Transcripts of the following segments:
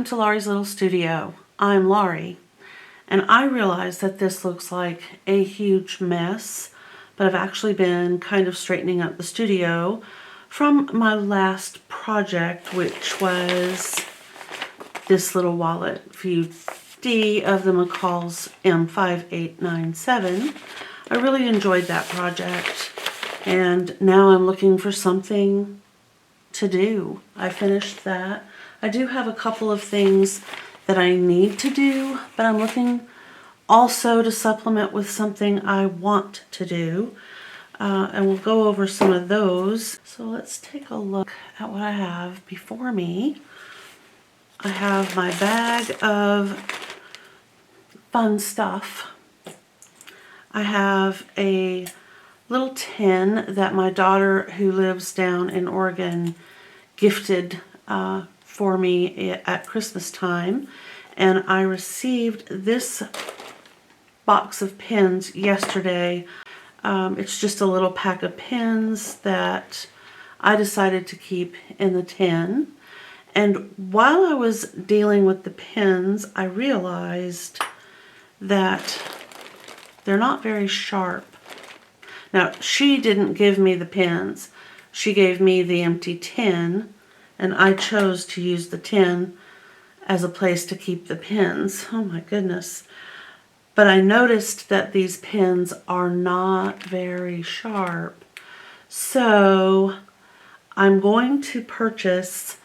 to Laurie's Little Studio. I'm Laurie, and I realize that this looks like a huge mess, but I've actually been kind of straightening up the studio from my last project, which was this little wallet, View D of the McCall's M5897. I really enjoyed that project, and now I'm looking for something to do. I finished that. I do have a couple of things that I need to do, but I'm looking also to supplement with something I want to do. And we'll go over some of those. So let's take a look at what I have before me. I have my bag of fun stuff. I have a little tin that my daughter, who lives down in Oregon, gifted for me at Christmas time, and I received this box of pins yesterday. It's just a little pack of pins that I decided to keep in the tin, and while I was dealing with the pins, I realized that they're not very sharp. Now, she didn't give me the pins. She gave me the empty tin, and I chose to use the tin as a place to keep the pins. Oh my goodness. But I noticed that these pins are not very sharp. So I'm going to purchase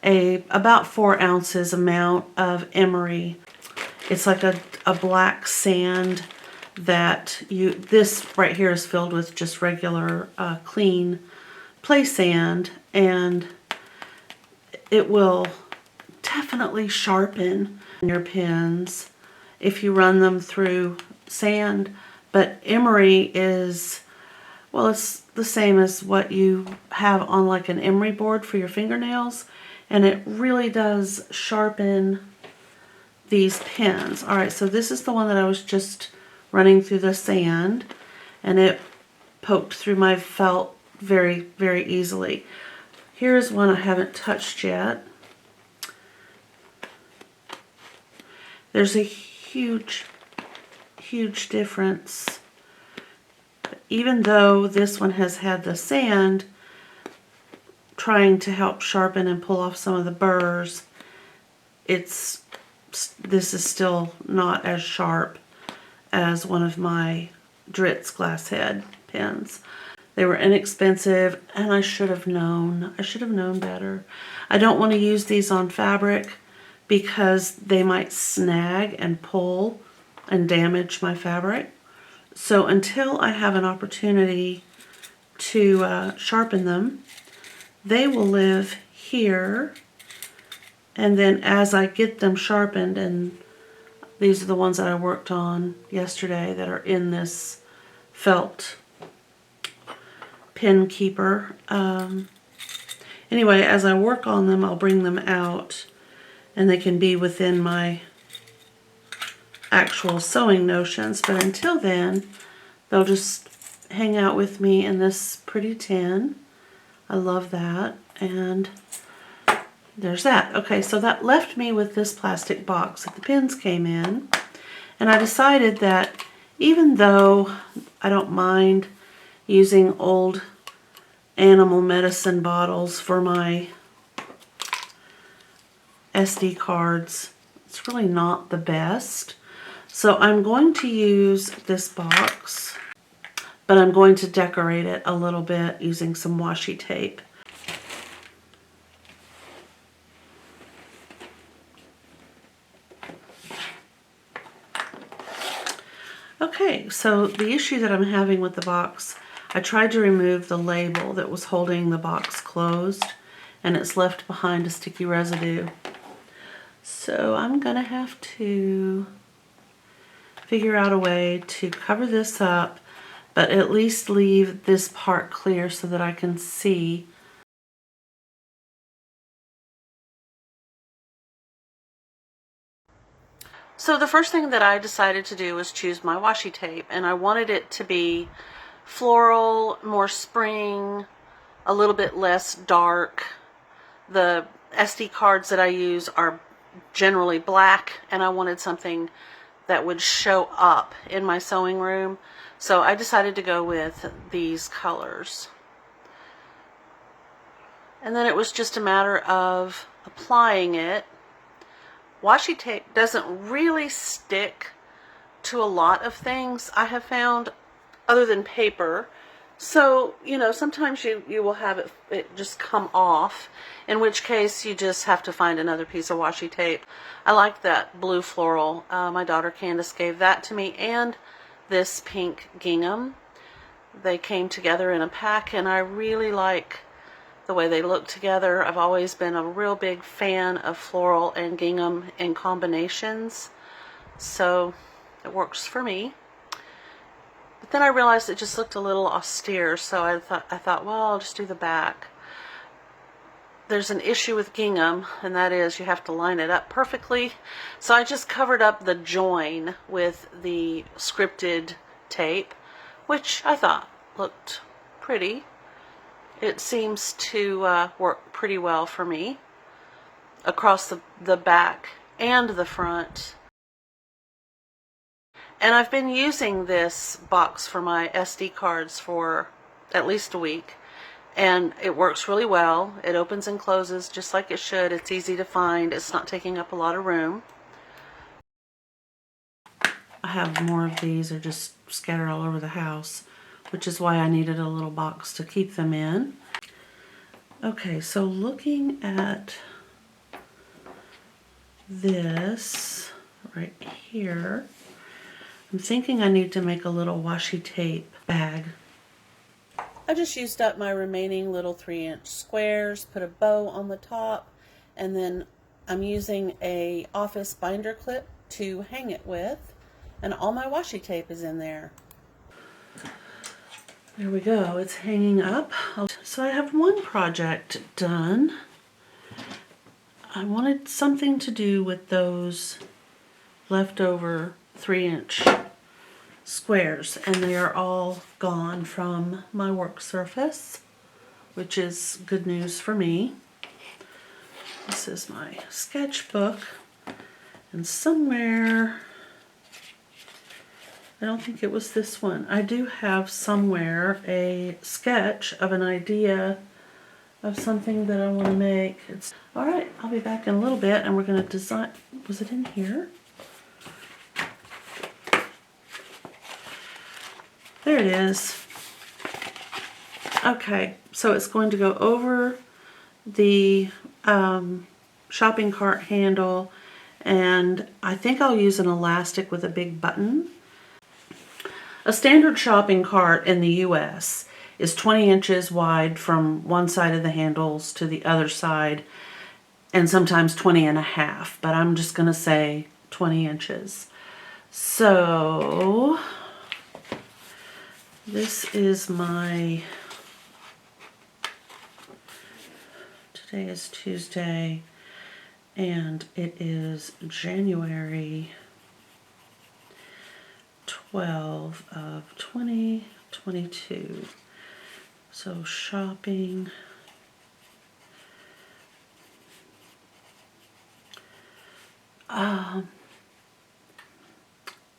about 4 ounces amount of emery. It's like a black sand that this right here is filled with just regular clean play sand, and it will definitely sharpen your pins if you run them through sand. But emery is, well, it's the same as what you have on like an emery board for your fingernails, and it really does sharpen these pins. All right, so this is the one that I was just running through the sand, and it poked through my felt very, very easily. Here's one I haven't touched yet. There's a huge, huge difference. Even though this one has had the sand trying to help sharpen and pull off some of the burrs, this is still not as sharp as one of my Dritz glass head pens. They were inexpensive, and I should have known. I should have known better. I don't want to use these on fabric because they might snag and pull and damage my fabric. So until I have an opportunity to sharpen them, they will live here. And then as I get them sharpened, and these are the ones that I worked on yesterday that are in this felt pin keeper. Anyway, as I work on them, I'll bring them out, and they can be within my actual sewing notions. But until then, they'll just hang out with me in this pretty tin. I love that. And there's that. Okay, so that left me with this plastic box that the pins came in. And I decided that even though I don't mind using old animal medicine bottles for my SD cards, it's really not the best. So I'm going to use this box, but I'm going to decorate it a little bit using some washi tape. Okay, so the issue that I'm having with the box, I tried to remove the label that was holding the box closed, and it's left behind a sticky residue. So I'm gonna have to figure out a way to cover this up, but at least leave this part clear so that I can see. So the first thing that I decided to do was choose my washi tape, and I wanted it to be floral, more spring, a little bit less dark. The SD cards that I use are generally black, and I wanted something that would show up in my sewing room. So I decided to go with these colors. And then it was just a matter of applying it. Washi tape doesn't really stick to a lot of things, I have found, other than paper. So, you know, sometimes you will have it just come off, in which case you just have to find another piece of washi tape. I like that blue floral. My daughter Candace gave that to me, and this pink gingham. They came together in a pack, and I really like the way they look together. I've always been a real big fan of floral and gingham in combinations, so it works for me. But then I realized it just looked a little austere, so I thought, well, I'll just do the back. There's an issue with gingham, and that is you have to line it up perfectly. So I just covered up the join with the scripted tape, which I thought looked pretty. It seems to work pretty well for me across the back and the front. And I've been using this box for my SD cards for at least a week, and it works really well. It opens and closes just like it should. It's easy to find. It's not taking up a lot of room. I have more of these. They're just scattered all over the house, which is why I needed a little box to keep them in. Okay, so looking at this right here, I'm thinking I need to make a little washi tape bag. I just used up my remaining little 3-inch squares, put a bow on the top, and then I'm using a office binder clip to hang it with, and all my washi tape is in there. There we go, it's hanging up. So I have one project done. I wanted something to do with those leftover 3-inch squares, and they are all gone from my work surface, which is good news for me. This is my sketchbook, and somewhere, I don't think it was this one, I do have somewhere a sketch of an idea of something that I want to make. All right, I'll be back in a little bit, and we're going to design. Was it in here? There it is. Okay, so it's going to go over the shopping cart handle, and I think I'll use an elastic with a big button. A standard shopping cart in the US is 20 inches wide from one side of the handles to the other side, and sometimes 20.5, but I'm just going to say 20 inches. So this is my, today is Tuesday, and it is January 12 of 2022. So shopping,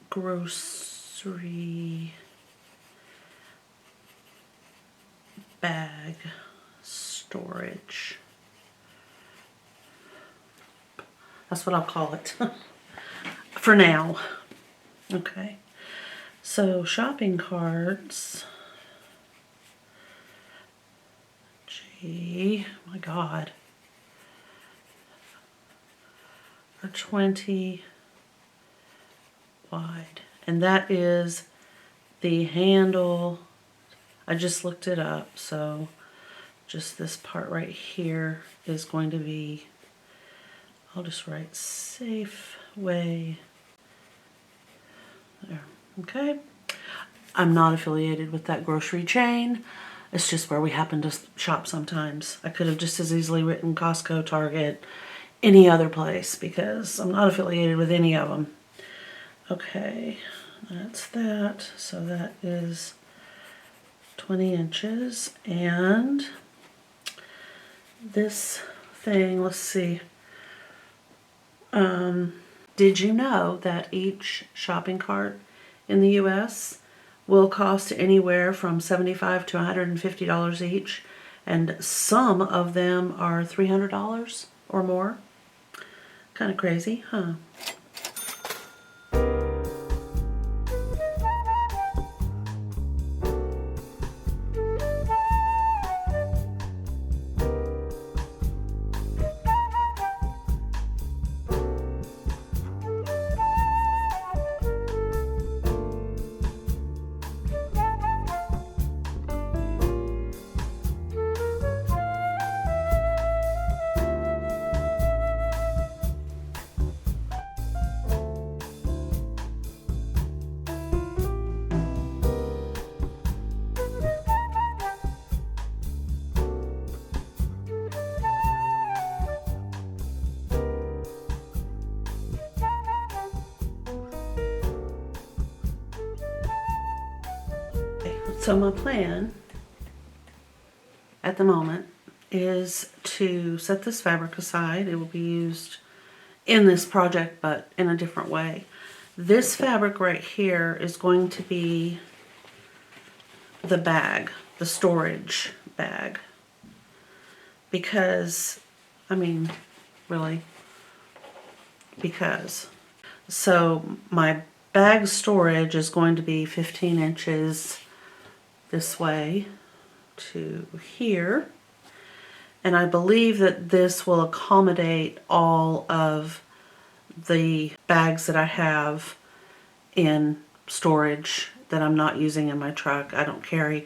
grocery bag storage. That's what I'll call it for now. Okay, so shopping carts. Gee, my God, are 20 wide, and that is the handle. I just looked it up, so just this part right here is going to be, I'll just write Safeway there. Okay, I'm not affiliated with that grocery chain. It's just where we happen to shop sometimes. I could have just as easily written Costco, Target, any other place, because I'm not affiliated with any of them. Okay, that's that. So that is 20 inches. And this thing, let's see. Did you know that each shopping cart in the US will cost anywhere from $75 to $150 each, and some of them are $300 or more? Kind of crazy, huh? So my plan at the moment is to set this fabric aside. It will be used in this project, but in a different way. This fabric right here is going to be the bag, the storage bag. Because, I mean, really, because. So my bag storage is going to be 15 inches this way to here, and I believe that this will accommodate all of the bags that I have in storage that I'm not using in my truck. I don't carry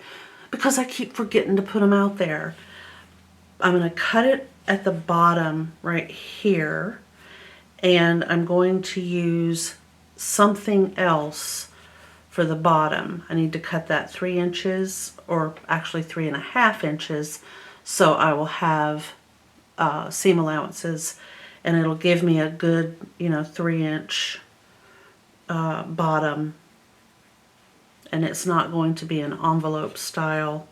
because I keep forgetting to put them out there. I'm going to cut it at the bottom right here, and I'm going to use something else for the bottom. I need to cut that 3 inches, or actually 3.5 inches, so I will have seam allowances, and it'll give me a good, 3-inch bottom, and it's not going to be an envelope style,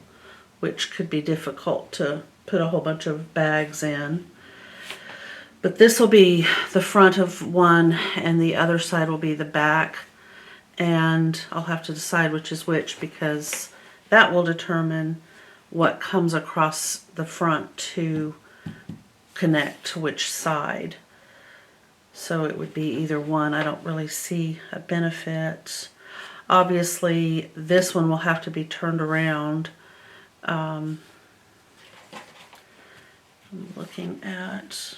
which could be difficult to put a whole bunch of bags in. But this will be the front of one, and the other side will be the back. And I'll have to decide which is which, because that will determine what comes across the front to connect to which side. So it would be either one. I don't really see a benefit. Obviously, this one will have to be turned around. I'm looking at,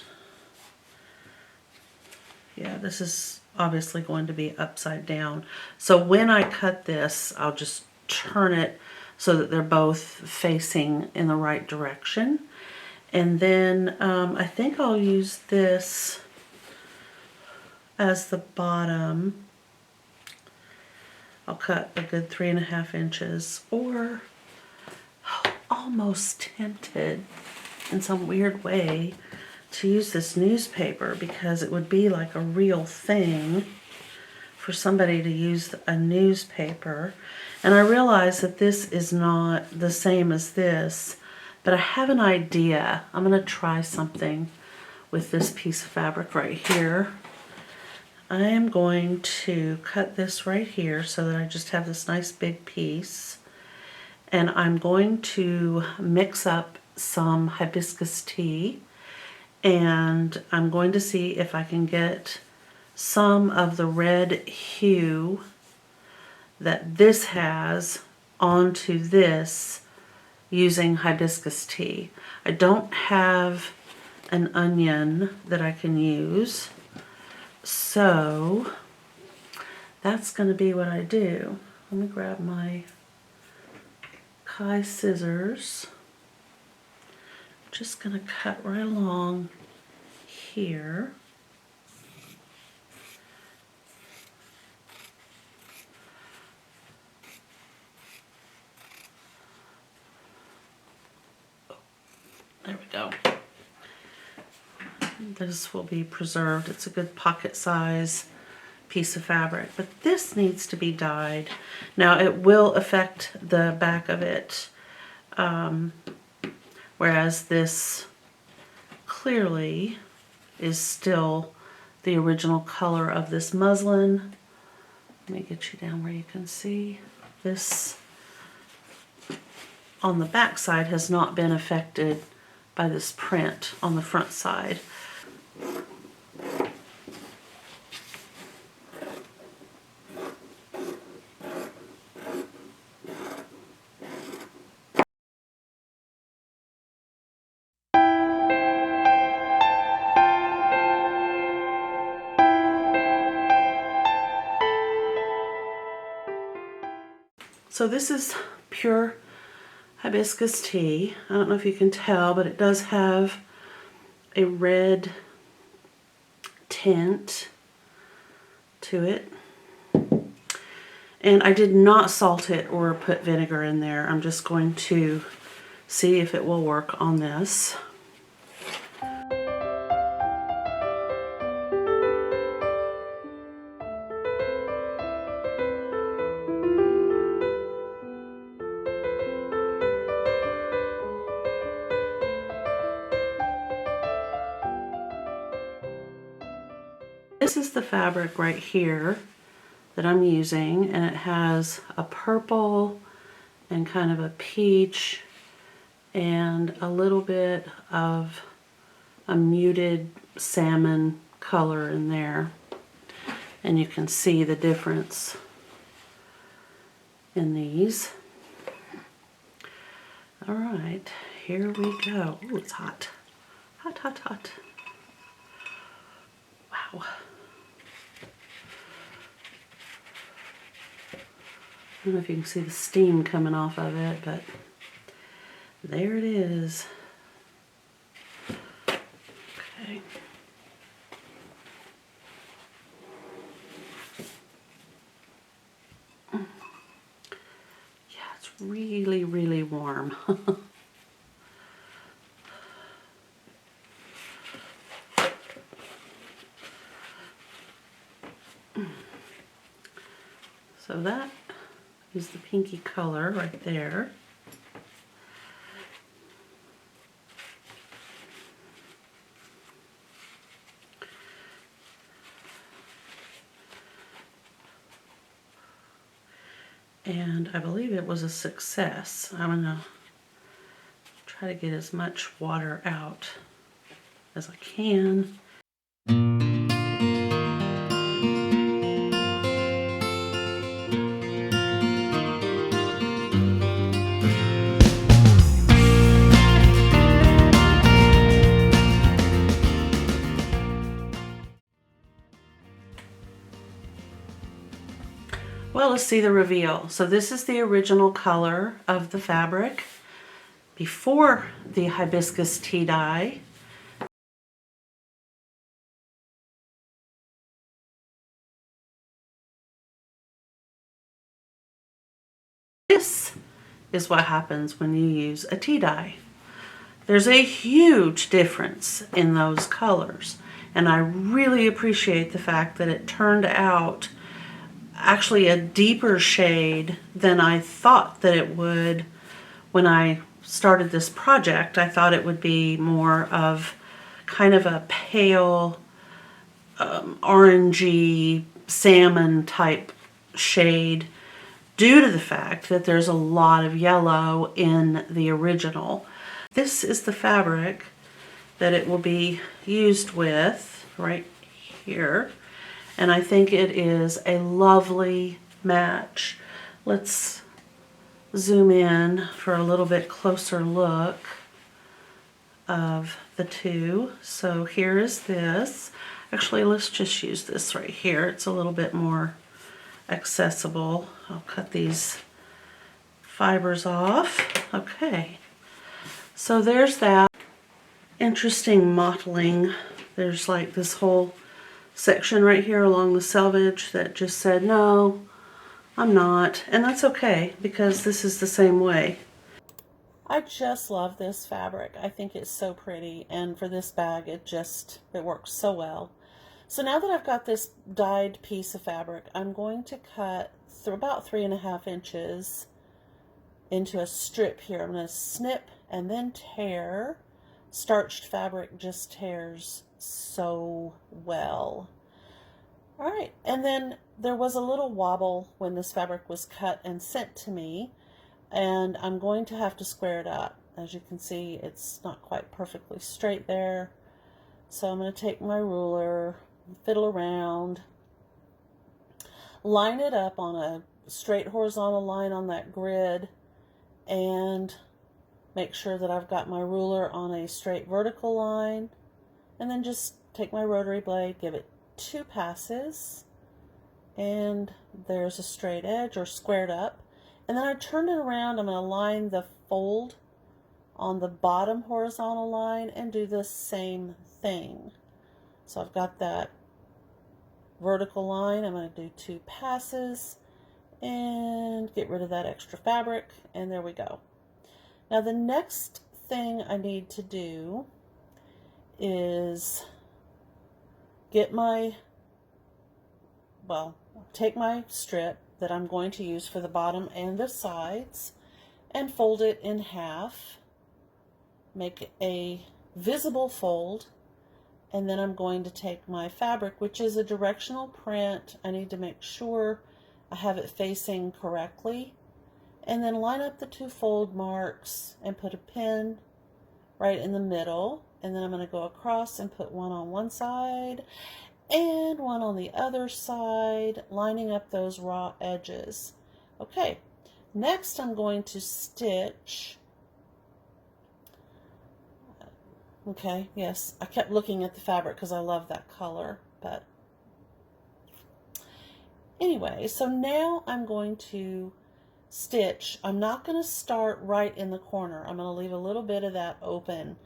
yeah, this is obviously going to be upside down. So when I cut this, I'll just turn it so that they're both facing in the right direction. And then I think I'll use this as the bottom. I'll cut a good 3.5 inches, or almost tempted in some weird way to use this newspaper, because it would be like a real thing for somebody to use a newspaper. And I realize that this is not the same as this, but I have an idea. I'm going to try something with this piece of fabric right here. I am going to cut this right here so that I just have this nice big piece, and I'm going to mix up some hibiscus tea, and I'm going to see if I can get some of the red hue that this has onto this using hibiscus tea. I don't have an onion that I can use, so that's going to be what I do. Let me grab my Kai scissors. Just going to cut right along here. There we go. This will be preserved. It's a good pocket size piece of fabric, but this needs to be dyed. Now it will affect the back of it, whereas this clearly is still the original color of this muslin. Let me get you down where you can see. This on the back side has not been affected by this print on the front side. So this is pure hibiscus tea. I don't know if you can tell, but it does have a red tint to it. And I did not salt it or put vinegar in there. I'm just going to see if it will work on this. This is the fabric right here that I'm using, and it has a purple and kind of a peach and a little bit of a muted salmon color in there. And you can see the difference in these. All right, here we go. Ooh, it's hot. Hot, hot, hot. Wow. I don't know if you can see the steam coming off of it, but there it is. Okay. Yeah, it's really, really warm. So that is the pinky color right there. And I believe it was a success. I'm gonna try to get as much water out as I can. Well, let's see the reveal. So this is the original color of the fabric before the hibiscus tea dye. This is what happens when you use a tea dye. There's a huge difference in those colors, and I really appreciate the fact that it turned out actually a deeper shade than I thought that it would when I started this project. I thought it would be more of kind of a pale orangey salmon type shade due to the fact that there's a lot of yellow in the original. This is the fabric that it will be used with right here. And I think it is a lovely match. Let's zoom in for a little bit closer look of the two. So here is this. Actually, let's just use this right here. It's a little bit more accessible. I'll cut these fibers off. Okay. So there's that. Interesting mottling. There's like this whole section right here along the selvage that just said, no, I'm not. And that's okay, because this is the same way. I just love this fabric. I think it's so pretty, and for this bag it works so well. So now that I've got this dyed piece of fabric, I'm going to cut through about 3.5 inches into a strip here. I'm going to snip and then tear starched fabric just tears so well. All right, and then there was a little wobble when this fabric was cut and sent to me, and I'm going to have to square it up. As you can see, it's not quite perfectly straight there. So I'm going to take my ruler, fiddle around, line it up on a straight horizontal line on that grid, and make sure that I've got my ruler on a straight vertical line, and then just take my rotary blade, give it 2 passes, and there's a straight edge or squared up. And then I turn it around. I'm going to line the fold on the bottom horizontal line and do the same thing. So I've got that vertical line. I'm going to do 2 passes and get rid of that extra fabric, and there we go. Now the next thing I need to do is get my, take my strip that I'm going to use for the bottom and the sides and fold it in half, make a visible fold, and then I'm going to take my fabric, which is a directional print. I need to make sure I have it facing correctly, and then line up the 2 fold marks and put a pin right in the middle, and then I'm going to go across and put one on one side and one on the other side, lining up those raw edges. Okay, next I'm going to stitch. Okay, yes, I kept looking at the fabric because I love that color, but anyway, so now I'm going to stitch. I'm not going to start right in the corner. I'm going to leave a little bit of that open.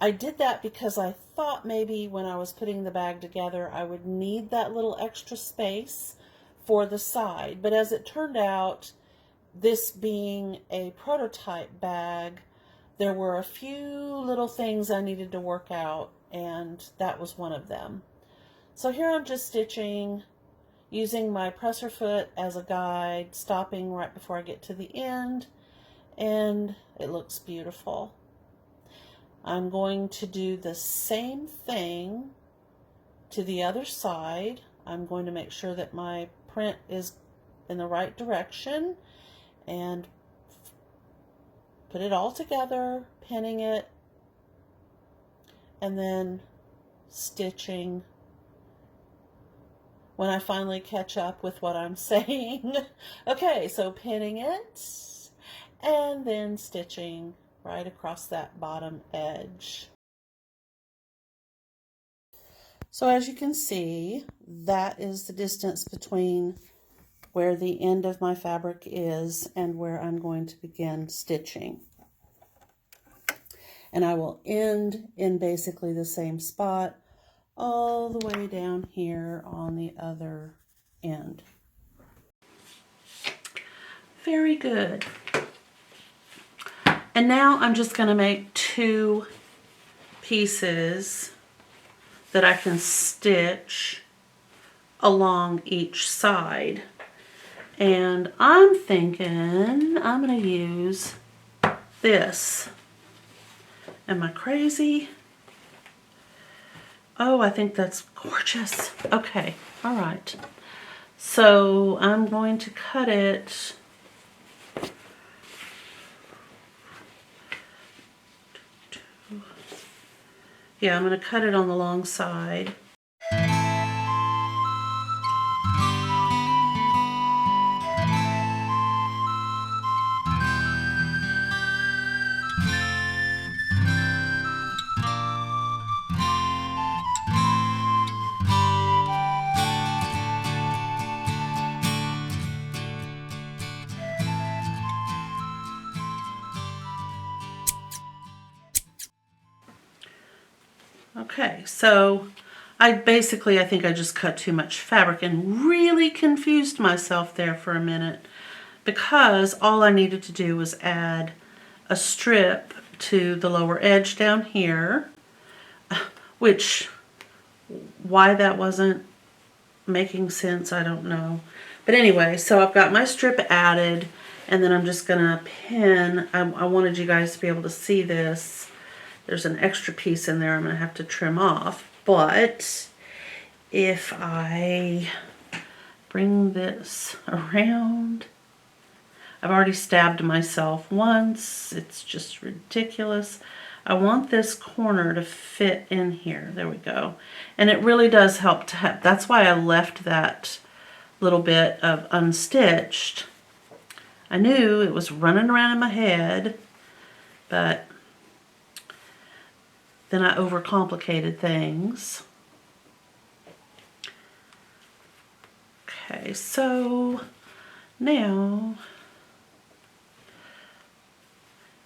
I did that because I thought maybe when I was putting the bag together I would need that little extra space for the side, but as it turned out, this being a prototype bag, there were a few little things I needed to work out, and that was one of them. So here I'm just stitching using my presser foot as a guide, stopping right before I get to the end, and it looks beautiful. I'm going to do the same thing to the other side. I'm going to make sure that my print is in the right direction and put it all together, pinning it, and then stitching when I finally catch up with what I'm saying. Okay, so pinning it and then stitching right across that bottom edge. So as you can see, that is the distance between where the end of my fabric is and where I'm going to begin stitching. And I will end in basically the same spot all the way down here on the other end. Very good. And now I'm just going to make 2 pieces that I can stitch along each side. And I'm thinking I'm going to use this. Am I crazy? Oh, I think that's gorgeous. Okay, all right. So I'm going to cut it. Yeah, I'm going to cut it on the long side. Okay, so I think I just cut too much fabric and really confused myself there for a minute, because all I needed to do was add a strip to the lower edge down here, which, why that wasn't making sense, I don't know. But anyway, so I've got my strip added, and then I'm just gonna pin. I wanted you guys to be able to see this There's an extra piece in there I'm going to have to trim off. But if I bring this around, I've already stabbed myself once. It's just ridiculous. I want this corner to fit in here. There we go. And it really does help to have, that's why I left that little bit of unstitched. I knew it was running around in my head, but then I overcomplicated things. Okay, so now,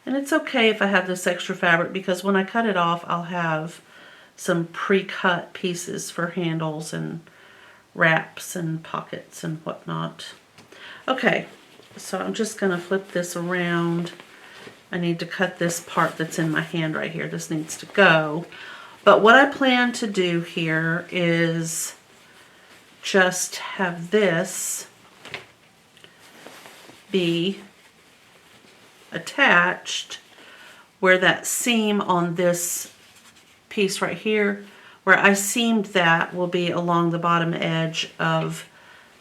and it's okay if I have this extra fabric because when I cut it off, I'll have some pre-cut pieces for handles and wraps and pockets and whatnot. Okay, so I'm just going to flip this around. I need to cut this part that's in my hand right here. This needs to go. But what I plan to do here is just have this be attached where that seam on this piece right here, where I seamed that, will be along the bottom edge of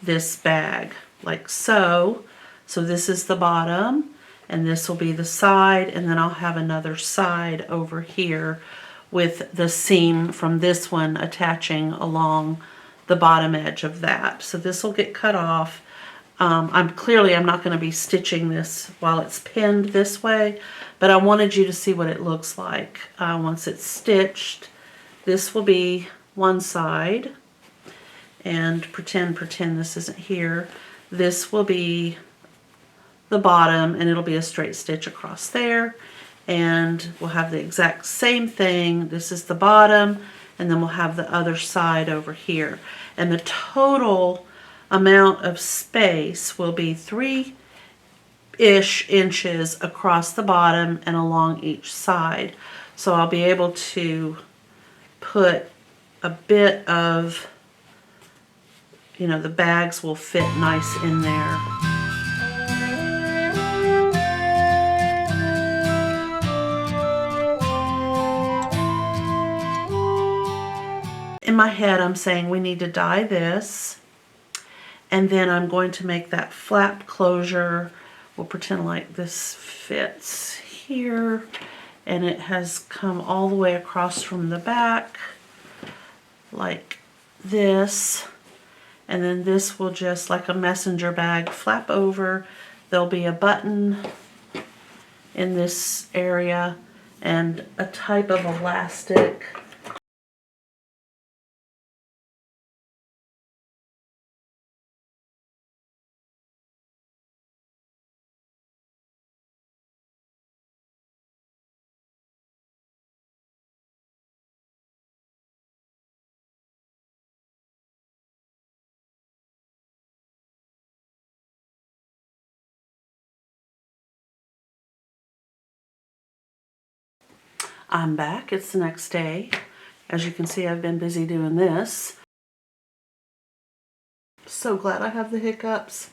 this bag, like so. So this is the bottom, and this will be the side, and then I'll have another side over here with the seam from this one attaching along the bottom edge of that. So this will get cut off. I'm not going to be stitching this while it's pinned this way, but I wanted you to see what it looks like once it's stitched. This will be one side, and pretend this isn't here. This will be the bottom, and it'll be a straight stitch across there, and we'll have the exact same thing. This is the bottom, and then we'll have the other side over here, and the total amount of space will be 3-ish inches across the bottom and along each side. So I'll be able to put a bit of, you know, the bags will fit nice in there. In my head, I'm saying we need to dye this, and then I'm going to make that flap closure. We'll pretend like this fits here, and it has come all the way across from the back, like this, and then this will just, like a messenger bag, flap over. There'll be a button in this area and a type of elastic. I'm back. It's the next day. As you can see, I've been busy doing this. So glad I have the hiccups.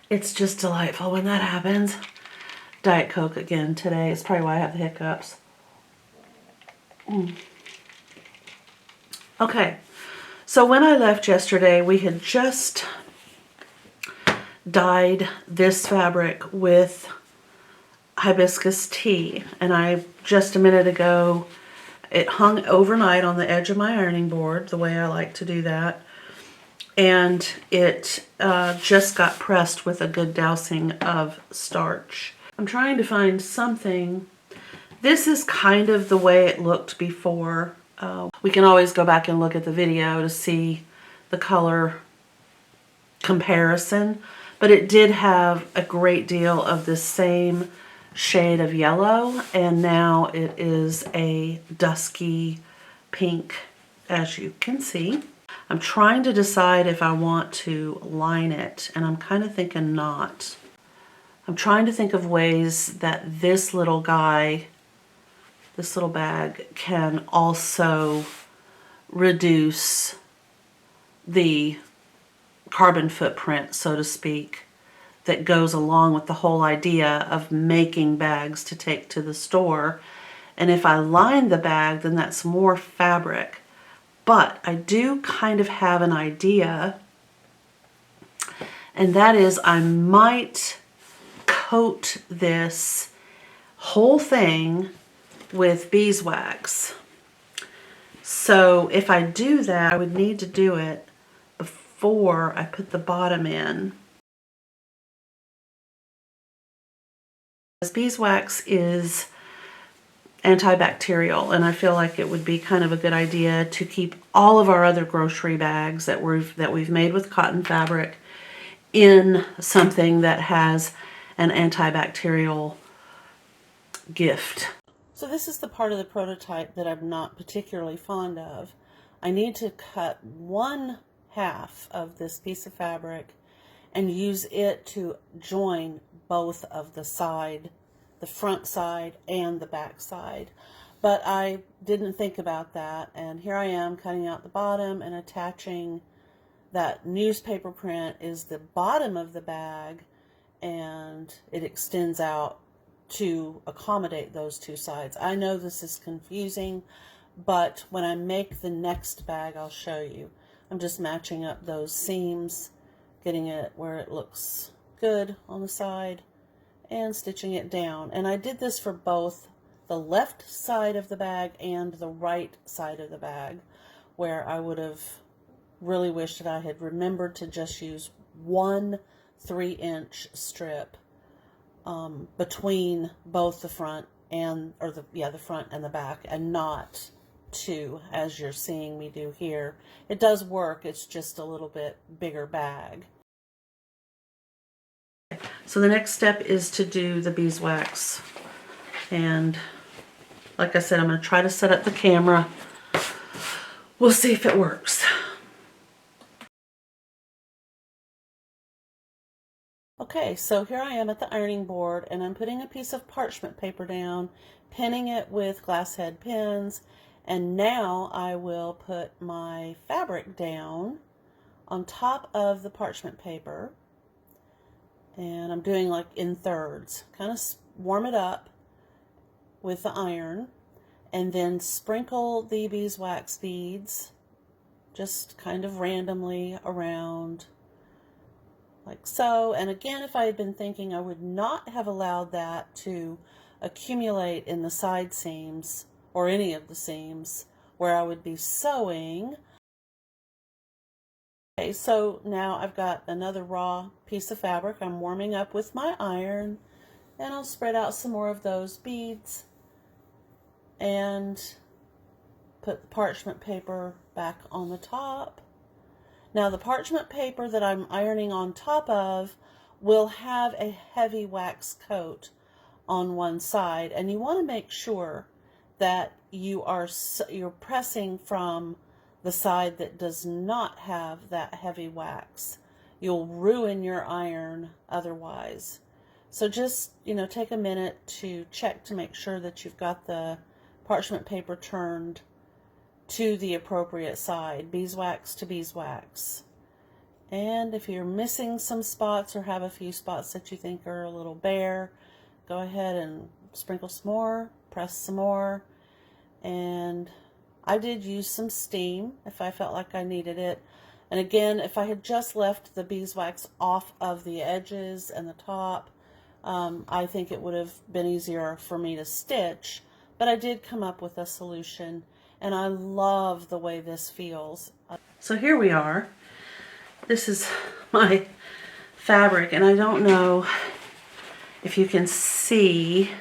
It's just delightful when that happens. Diet Coke again today. It's probably why I have the hiccups. Okay, so when I left yesterday, we had just dyed this fabric with hibiscus tea, and I just a minute ago, it hung overnight on the edge of my ironing board, the way I like to do that, and it just got pressed with a good dousing of starch. I'm trying to find something. This is kind of the way it looked before. We can always go back and look at the video to see the color comparison, but it did have a great deal of the same shade of yellow, and now it is a dusky pink, as you can see. I'm trying to decide if I want to line it, and I'm kind of thinking not. I'm trying to think of ways that this little guy, this little bag, can also reduce the carbon footprint, so to speak, that goes along with the whole idea of making bags to take to the store. And if I line the bag, then that's more fabric. But I do kind of have an idea, and that is I might coat this whole thing with beeswax. So if I do that, I would need to do it before I put the bottom in. Beeswax is antibacterial, and I feel like it would be kind of a good idea to keep all of our other grocery bags that we've made with cotton fabric in something that has an antibacterial gift. So this is the part of the prototype that I'm not particularly fond of. I need to cut 1/2 of this piece of fabric and use it to join both of the front side and the back side. But I didn't think about that, and here I am cutting out the bottom and attaching that newspaper print is the bottom of the bag, and it extends out to accommodate those two sides. I know this is confusing, but when I make the next bag, I'll show you. I'm just matching up those seams, getting it where it looks good on the side, and stitching it down. And I did this for both the left side of the bag and the right side of the bag, where I would have really wished that I had remembered to just use 1 3-inch strip between both the front and the front and the back, and not 2 as you're seeing me do here. It does work, it's just a little bit bigger bag. So the next step is to do the beeswax, and like I said, I'm going to try to set up the camera. We'll see if it works. Okay, so here I am at the ironing board, and I'm putting a piece of parchment paper down, pinning it with glass head pins, and now I will put my fabric down on top of the parchment paper, and I'm doing like in thirds. Kind of warm it up with the iron, and then sprinkle the beeswax beads just kind of randomly around, like so. And again, if I had been thinking, I would not have allowed that to accumulate in the side seams or any of the seams where I would be sewing. Okay, so now I've got another raw piece of fabric I'm warming up with my iron, and I'll spread out some more of those beads and put the parchment paper back on the top. Now the parchment paper that I'm ironing on top of will have a heavy wax coat on one side, and you want to make sure that you're pressing from the side that does not have that heavy wax. You'll ruin your iron otherwise. So just, take a minute to check to make sure that you've got the parchment paper turned to the appropriate side, beeswax to beeswax. And if you're missing some spots or have a few spots that you think are a little bare, go ahead and sprinkle some more, press some more. And I did use some steam if I felt like I needed it. And again, if I had just left the beeswax off of the edges and the top, I think it would have been easier for me to stitch. But I did come up with a solution, and I love the way this feels. So here we are. This is my fabric, and I don't know if you can see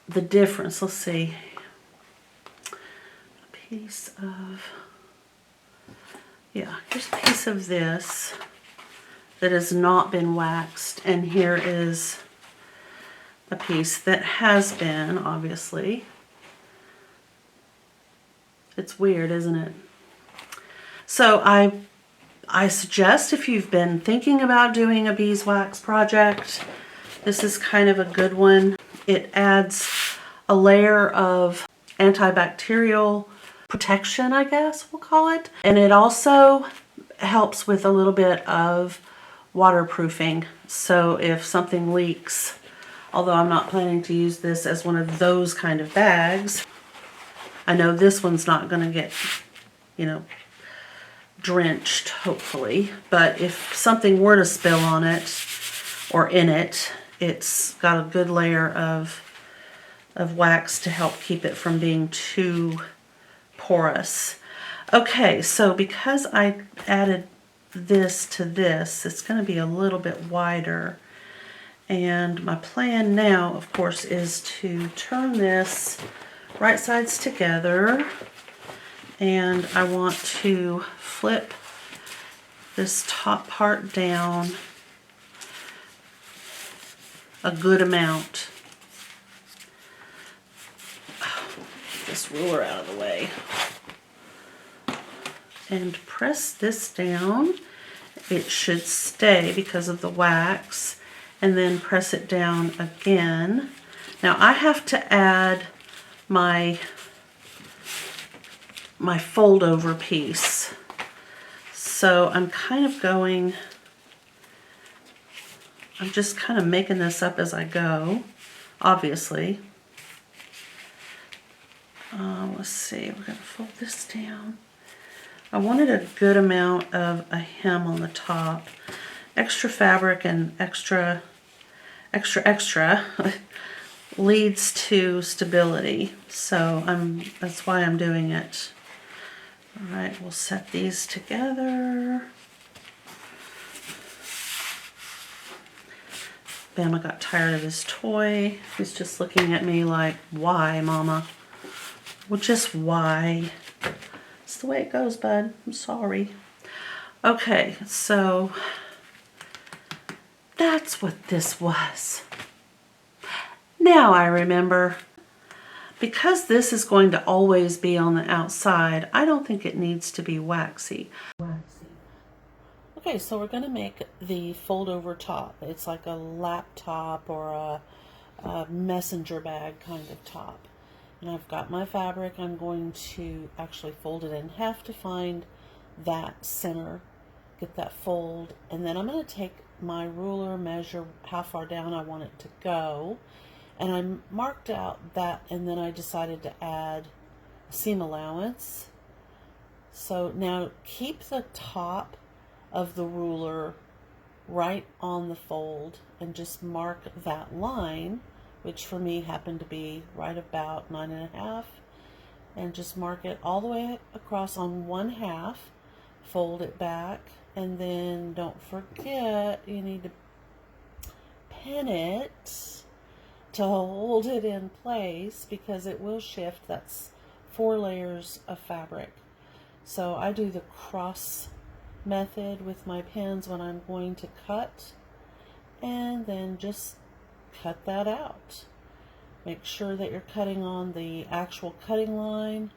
the difference. Let's see. Here's a piece of this that has not been waxed, and here is a piece that has been, obviously. It's weird, isn't it? So I suggest, if you've been thinking about doing a beeswax project, this is kind of a good one. It adds a layer of antibacterial protection, I guess we'll call it. And it also helps with a little bit of waterproofing. So if something leaks, although I'm not planning to use this as one of those kind of bags, I know this one's not going to get, you know, drenched, hopefully. But if something were to spill on it or in it, it's got a good layer of wax to help keep it from being too porous. Okay, so because I added this to this, it's going to be a little bit wider. And my plan now, of course, is to turn this right sides together. And I want to flip this top part down a good amount. Get this ruler out of the way. And press this down. It should stay because of the wax. And then press it down again. Now I have to add my fold over piece. So I'm just kind of making this up as I go, obviously. Let's see, we're going to fold this down. I wanted a good amount of a hem on the top. Extra fabric and extra leads to stability. So that's why I'm doing it. All right, we'll set these together. Bama got tired of his toy. He's just looking at me like, why, Mama? Well, just why? It's the way it goes, bud. I'm sorry. Okay, so that's what this was. Now I remember. Because this is going to always be on the outside, I don't think it needs to be waxy. Okay, so we're going to make the fold over top. It's like a laptop or a messenger bag kind of top. And I've got my fabric. I'm going to actually fold it in half to find that center, get that fold, and then I'm going to take my ruler, measure how far down I want it to go. And I marked out that, and then I decided to add a seam allowance. So now keep the top of the ruler right on the fold and just mark that line, which for me happened to be right about 9.5, and just mark it all the way across on 1/2, fold it back, and then don't forget you need to pin it to hold it in place because it will shift. That's 4 layers of fabric. So I do the cross method with my pins when I'm going to cut, and then just cut that out. Make sure that you're cutting on the actual cutting line,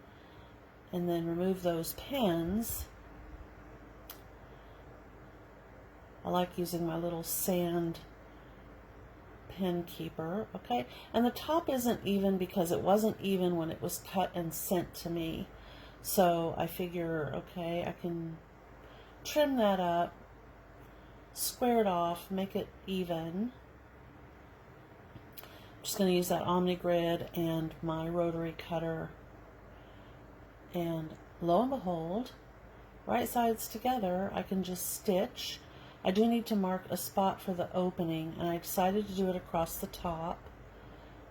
and then remove those pins. I like using my little sand pin keeper, okay? And the top isn't even because it wasn't even when it was cut and sent to me. So I figure, okay, I can trim that up, square it off, make it even. I'm just going to use that Omni Grid and my rotary cutter. And lo and behold, right sides together, I can just stitch. I do need to mark a spot for the opening, and I decided to do it across the top.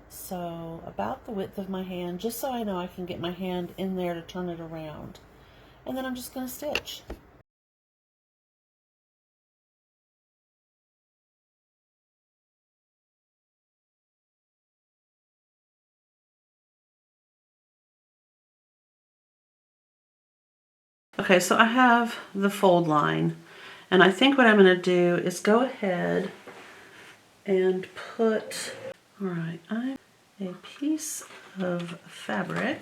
So about the width of my hand, just so I know I can get my hand in there to turn it around. And then I'm just going to stitch. Okay, so I have the fold line, and I think what I'm going to do is go ahead and put, all right, I have a piece of fabric.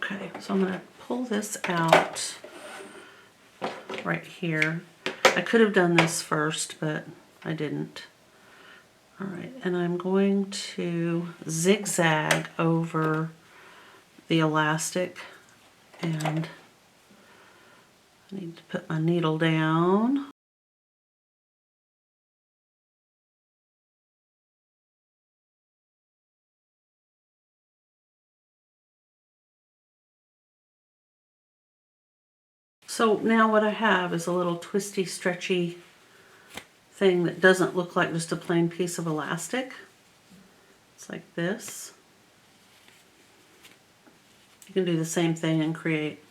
Okay, so I'm going to pull this out right here. I could have done this first, but I didn't. All right, and I'm going to zigzag over the elastic, and I need to put my needle down. So now what I have is a little twisty, stretchy thing that doesn't look like just a plain piece of elastic. It's like this. You can do the same thing and create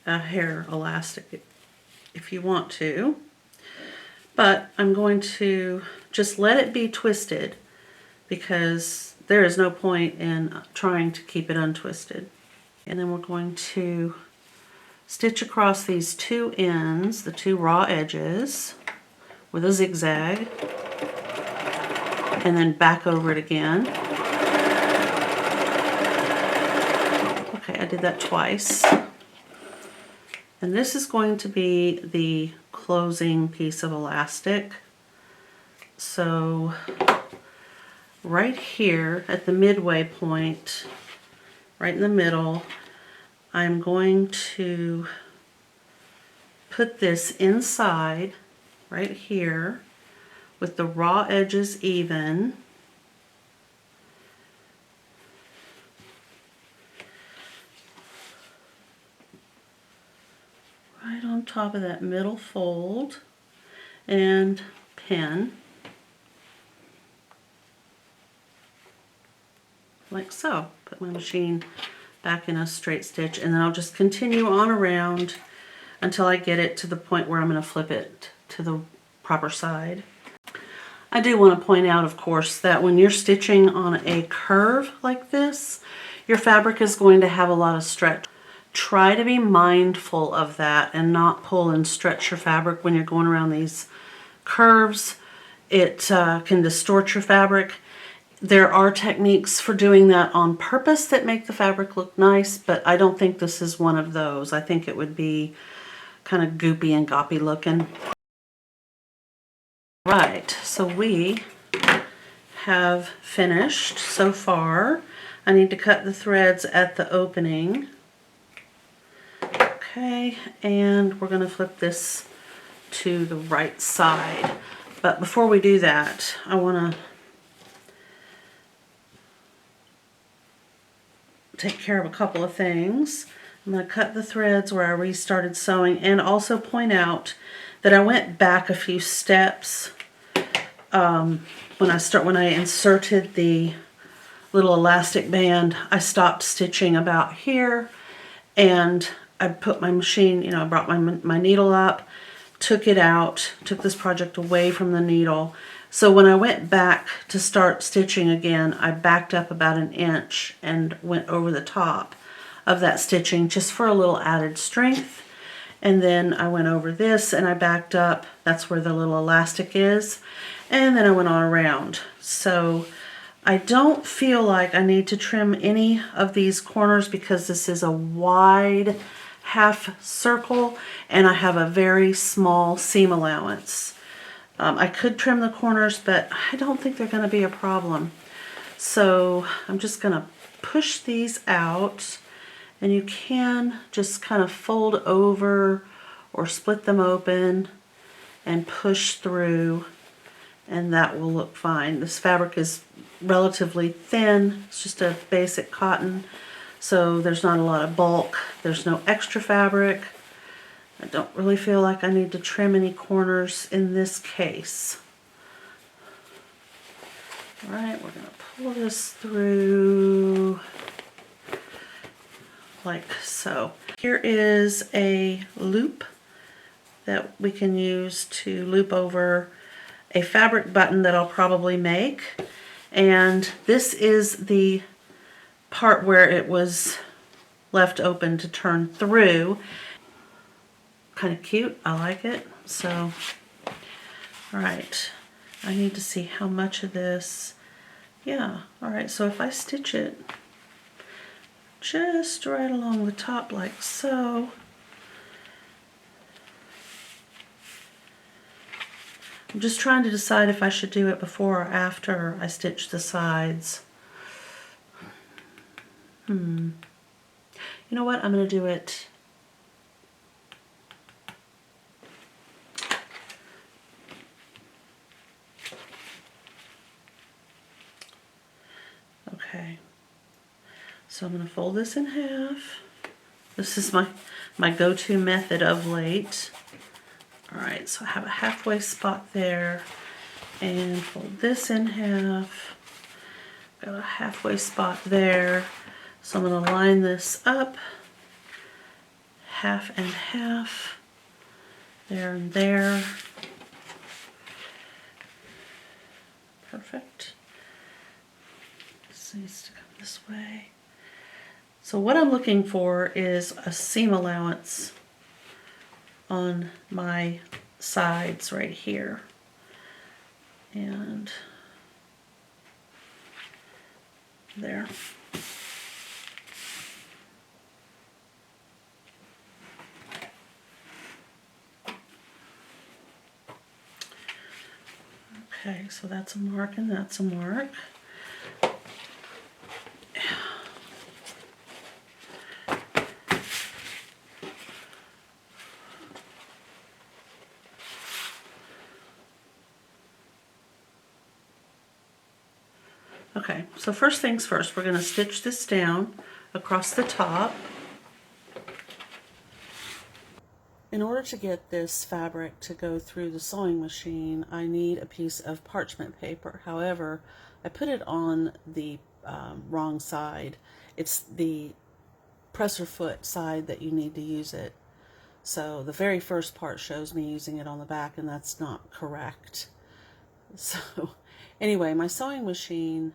a hair elastic if you want to. But I'm going to just let it be twisted because there is no point in trying to keep it untwisted. And then we're going to stitch across these two ends, the two raw edges, with a zigzag, and then back over it again. Okay, I did that twice. And this is going to be the closing piece of elastic. So right here at the midway point, right in the middle, I'm going to put this inside right here with the raw edges even. Right on top of that middle fold, and pin like so. Put my machine back in a straight stitch, and then I'll just continue on around until I get it to the point where I'm going to flip it to the proper side. I do want to point out, of course, that when you're stitching on a curve like this, your fabric is going to have a lot of stretch. Try to be mindful of that and not pull and stretch your fabric when you're going around these curves. It can distort your fabric. There are techniques for doing that on purpose that make the fabric look nice, but I don't think this is one of those. I think it would be kind of goopy and goppy looking. Right, so we have finished so far. I need to cut the threads at the opening. Okay, and we're going to flip this to the right side. But before we do that, I want to take care of a couple of things. I'm going to cut the threads where I restarted sewing, and also point out that I went back a few steps when I inserted the little elastic band. I stopped stitching about here, and I put my machine, I brought my needle up, took it out, took this project away from the needle. So when I went back to start stitching again, I backed up about an inch and went over the top of that stitching just for a little added strength. And then I went over this and I backed up. That's where the little elastic is. And then I went on around. So I don't feel like I need to trim any of these corners because this is a wide half circle and I have a very small seam allowance. I could trim the corners, but I don't think they're going to be a problem. So I'm just going to push these out, and you can just kind of fold over or split them open and push through, and that will look fine. This fabric is relatively thin. It's just a basic cotton, so there's not a lot of bulk. There's no extra fabric. I don't really feel like I need to trim any corners in this case. All right, we're going to pull this through like so. Here is a loop that we can use to loop over a fabric button that I'll probably make. And this is the part where it was left open to turn through. Kind of cute, I like it. So, all right, I need to see how much of this, yeah, all right, so if I stitch it just right along the top like so. I'm just trying to decide if I should do it before or after I stitch the sides. You know what? I'm going to do it okay. So I'm going to fold this in half. This is my go-to method of late. Alright, so I have a halfway spot there, and fold this in half. Got a halfway spot there. So I'm going to line this up, half and half, there and there. Perfect. This needs to come this way. So what I'm looking for is a seam allowance on my sides right here. And there. Okay, so that's a mark and that's a mark. Okay, so first things first, we're going to stitch this down across the top. In order to get this fabric to go through the sewing machine, I need a piece of parchment paper. However, I put it on the wrong side. It's the presser foot side that you need to use it. So the very first part shows me using it on the back, and that's not correct. So anyway, my sewing machine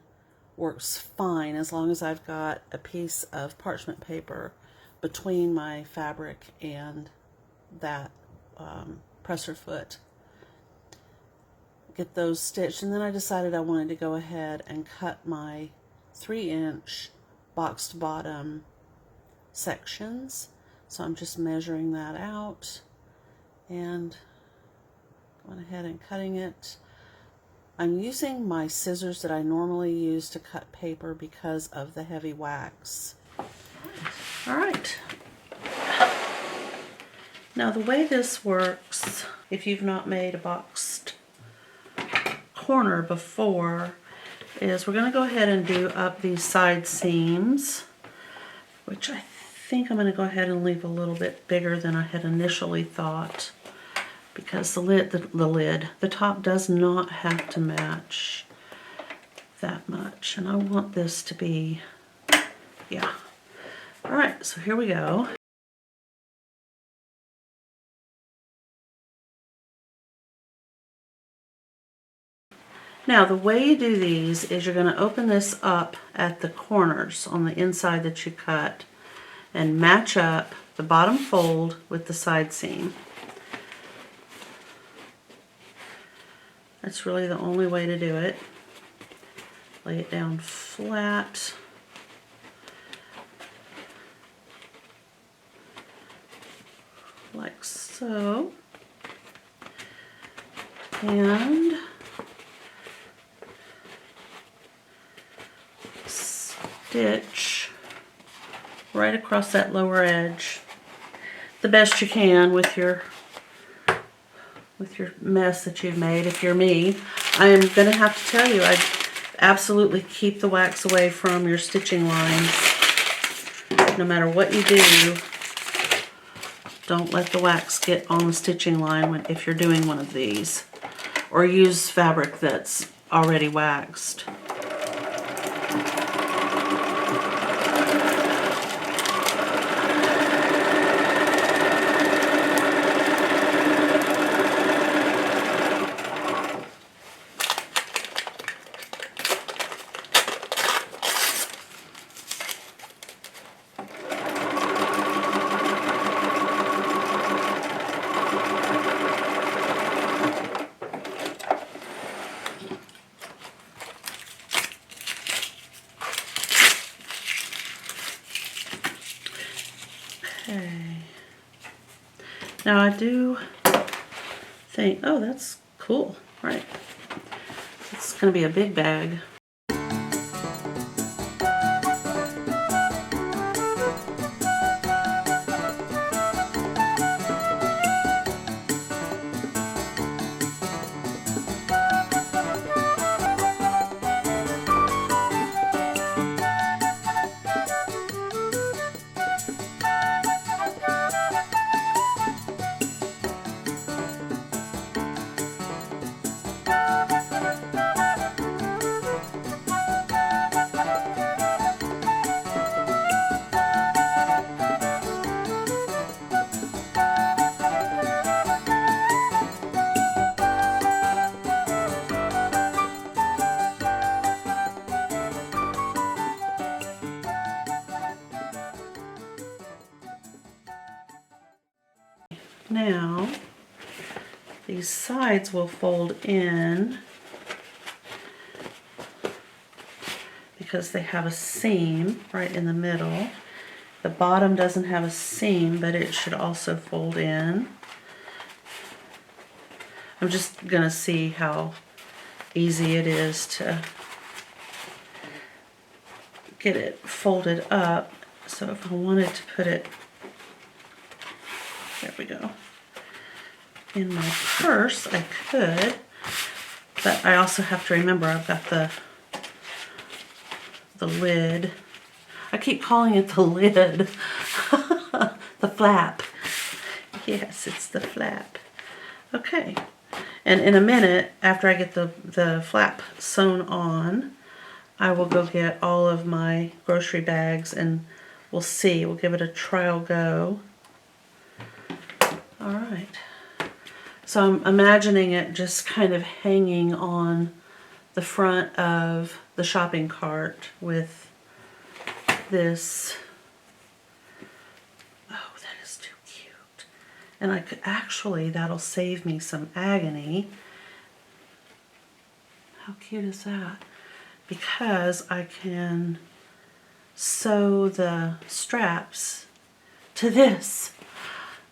works fine as long as I've got a piece of parchment paper between my fabric and that presser foot. Get those stitched, and then I decided I wanted to go ahead and cut my 3-inch boxed bottom sections. So I'm just measuring that out and going ahead and cutting it. I'm using my scissors that I normally use to cut paper because of the heavy wax. All right. Now the way this works, if you've not made a boxed corner before, is we're going to go ahead and do up these side seams, which I think I'm going to go ahead and leave a little bit bigger than I had initially thought, because the top does not have to match that much, and I want this to be, yeah. All right, so here we go. Now the way you do these is you're going to open this up at the corners on the inside that you cut and match up the bottom fold with the side seam. That's really the only way to do it. Lay it down flat. Like so. And stitch right across that lower edge the best you can with your mess that you've made. If you're me, I am going to have to tell you, I absolutely keep the wax away from your stitching lines. No matter what you do, don't let the wax get on the stitching line if you're doing one of these, or use fabric that's already waxed. Okay. Now I do think, oh, that's cool, right? It's going to be a big bag. Now, these sides will fold in because they have a seam right in the middle. The bottom doesn't have a seam, but it should also fold in. I'm just going to see how easy it is to get it folded up. So if I wanted to put it, there we go, in my purse, I could, but I also have to remember I've got the lid. I keep calling it the lid. The flap. Yes, it's the flap. Okay. And in a minute, after I get the flap sewn on, I will go get all of my grocery bags and we'll see. We'll give it a trial go. All right. So I'm imagining it just kind of hanging on the front of the shopping cart with this. Oh, that is too cute. And I could actually, that'll save me some agony. How cute is that? Because I can sew the straps to this.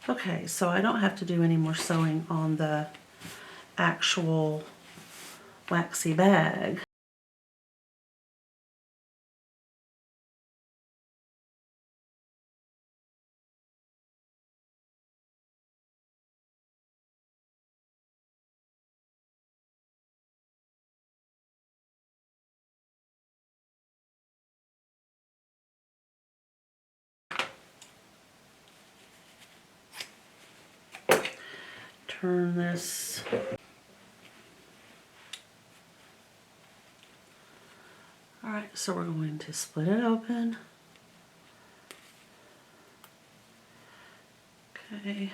Okay, so I don't have to do any more sewing on the actual waxy bag. Turn this. Alright, so we're going to split it open. Okay.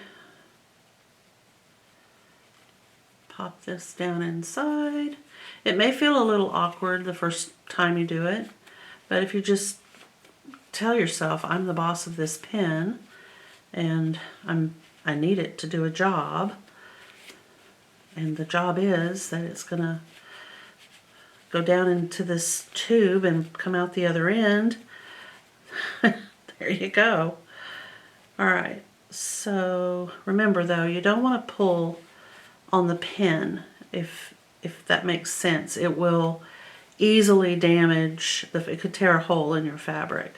Pop this down inside. It may feel a little awkward the first time you do it, but if you just tell yourself, I'm the boss of this pin and I need it to do a job, and the job is that it's gonna go down into this tube and come out the other end. There you go. All right, so remember though, you don't want to pull on the pin if that makes sense. It will easily damage, it could tear a hole in your fabric.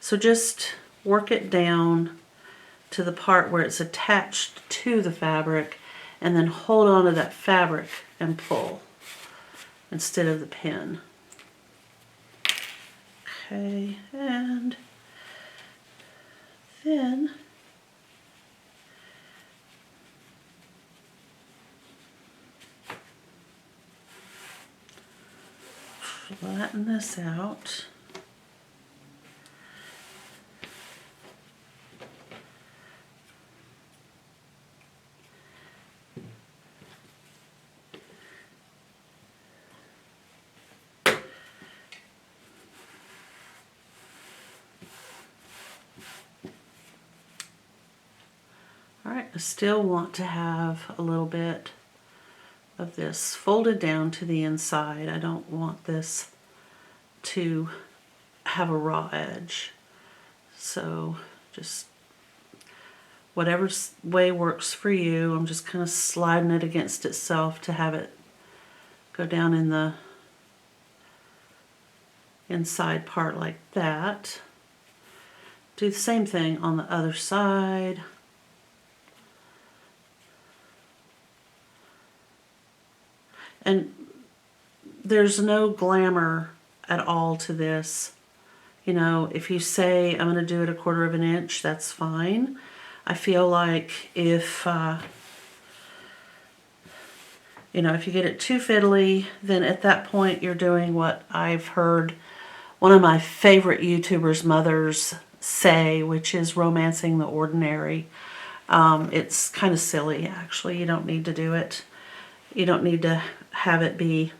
So just work it down to the part where it's attached to the fabric and then hold on to that fabric and pull instead of the pin. Okay, and then flatten this out. Alright, I still want to have a little bit of this folded down to the inside. I don't want this to have a raw edge. So just whatever way works for you. I'm just kind of sliding it against itself to have it go down in the inside part like that. Do the same thing on the other side. And there's no glamour at all to this. You know, if you say I'm going to do it 1/4 of an inch, that's fine. I feel like if, you know, if you get it too fiddly, then at that point you're doing what I've heard one of my favorite YouTubers' mothers say, which is romancing the ordinary. It's kind of silly, actually. You don't need to do it. You don't need to have it be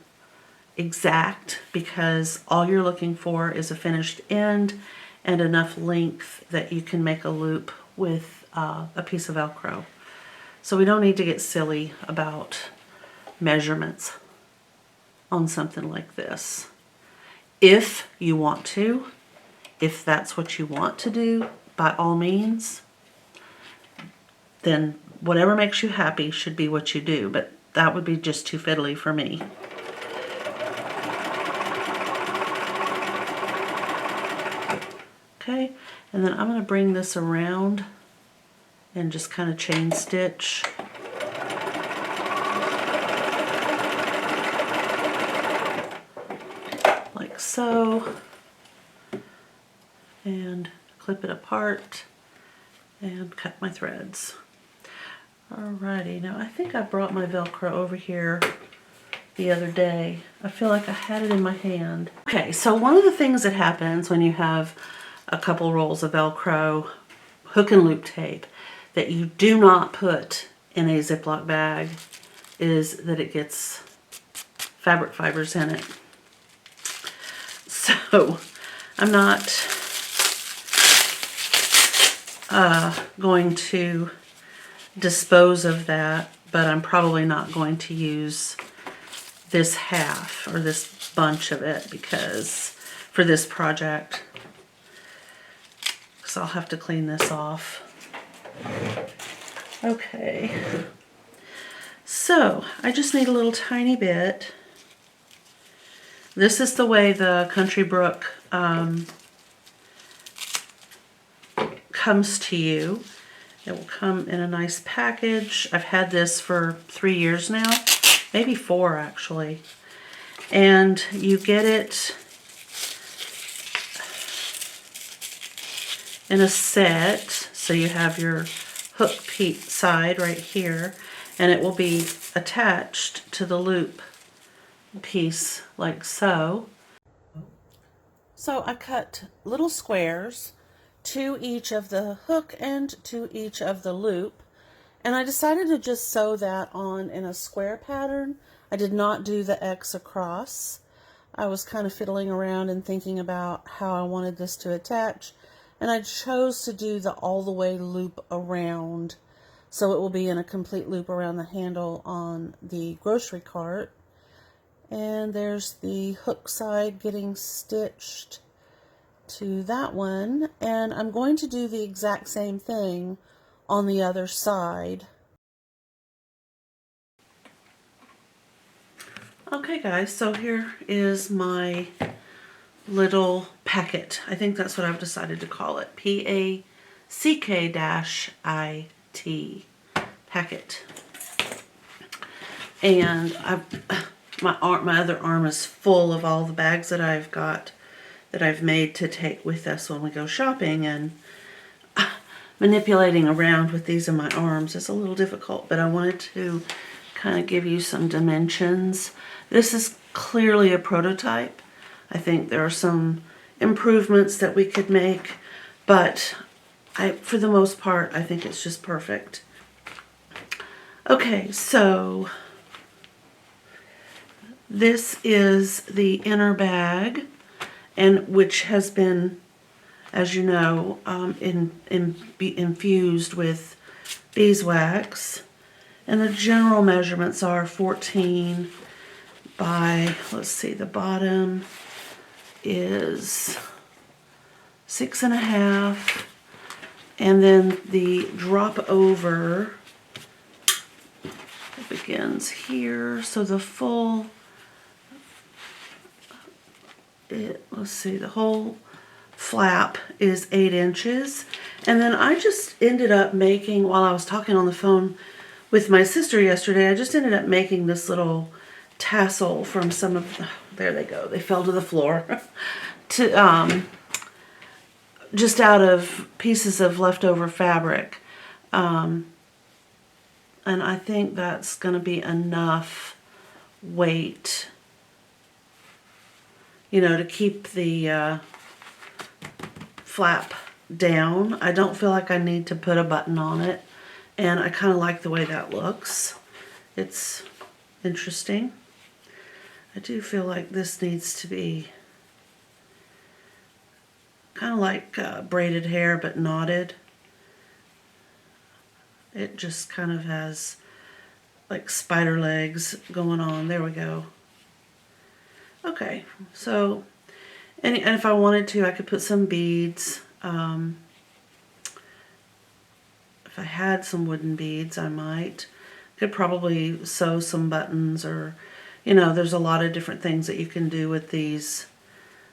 exact, because all you're looking for is a finished end and enough length that you can make a loop with a piece of Velcro. So we don't need to get silly about measurements on something like this. If you want to, if that's what you want to do, by all means, then whatever makes you happy should be what you do, but that would be just too fiddly for me. Okay, and then I'm going to bring this around and just kind of chain stitch. Like so. And clip it apart and cut my threads. Alrighty, now I think I brought my Velcro over here the other day. I feel like I had it in my hand. Okay, so one of the things that happens when you have a couple rolls of Velcro hook and loop tape that you do not put in a Ziploc bag is that it gets fabric fibers in it. So I'm not going to dispose of that, but I'm probably not going to use this half or this bunch of it because for this project, because I'll have to clean this off. Okay, so I just need a little tiny bit. This is the way the Country Brook comes to you. It will come in a nice package. I've had this for 3 years now, maybe 4 actually. And you get it in a set. So you have your hook side right here, and it will be attached to the loop piece like so. So I cut little squares to each of the hook and to each of the loop, and I decided to just sew that on in a square pattern. I did not do the X across. I was kind of fiddling around and thinking about how I wanted this to attach, and I chose to do the all the way loop around, so it will be in a complete loop around the handle on the grocery cart. And there's the hook side getting stitched to that one, and I'm going to do the exact same thing on the other side. Okay guys, so here is my little packet. I think that's what I've decided to call it. Pack-it packet. And my other arm is full of all the bags that I've got that I've made to take with us when we go shopping, and manipulating around with these in my arms is a little difficult, but I wanted to kind of give you some dimensions. This is clearly a prototype. I think there are some improvements that we could make, but for the most part, I think it's just perfect. Okay, so this is the inner bag, and which has been, as you know, infused with beeswax. And the general measurements are 14 by, let's see, the bottom is 6.5, And then the drop over begins here. So the full, let's see, the whole flap is 8 inches. And then I just ended up making, while I was talking on the phone with my sister yesterday, I just ended up making this little tassel from some of, there they go, they fell to the floor, to just out of pieces of leftover fabric. And I think that's going to be enough weight, you know, to keep the flap down. I don't feel like I need to put a button on it, and I kind of like the way that looks. It's interesting. I do feel like this needs to be kind of like braided hair, but knotted. It just kind of has like spider legs going on. There we go. Okay, so, and if I wanted to, I could put some beads. If I had some wooden beads, I might. Could probably sew some buttons, or, you know, there's a lot of different things that you can do with these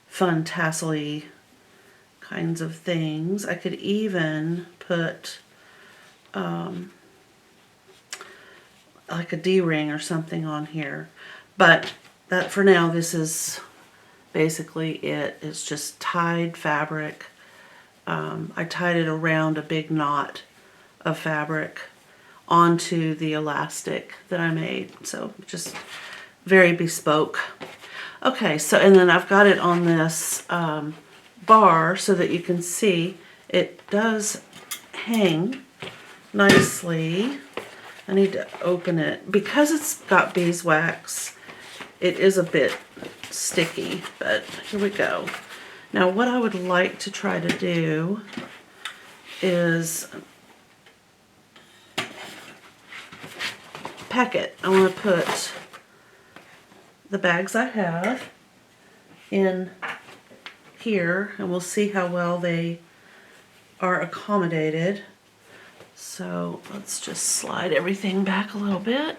fun tassel-y kinds of things. I could even put like a D-ring or something on here. But that, for now, this is basically it. It's just tied fabric. I tied it around a big knot of fabric onto the elastic that I made. So just very bespoke. Okay, so, and then I've got it on this bar so that you can see it does hang nicely. I need to open it. Because it's got beeswax, it is a bit sticky, but here we go. Now what I would like to try to do is pack it. I want to put the bags I have in here, and we'll see how well they are accommodated. So let's just slide everything back a little bit.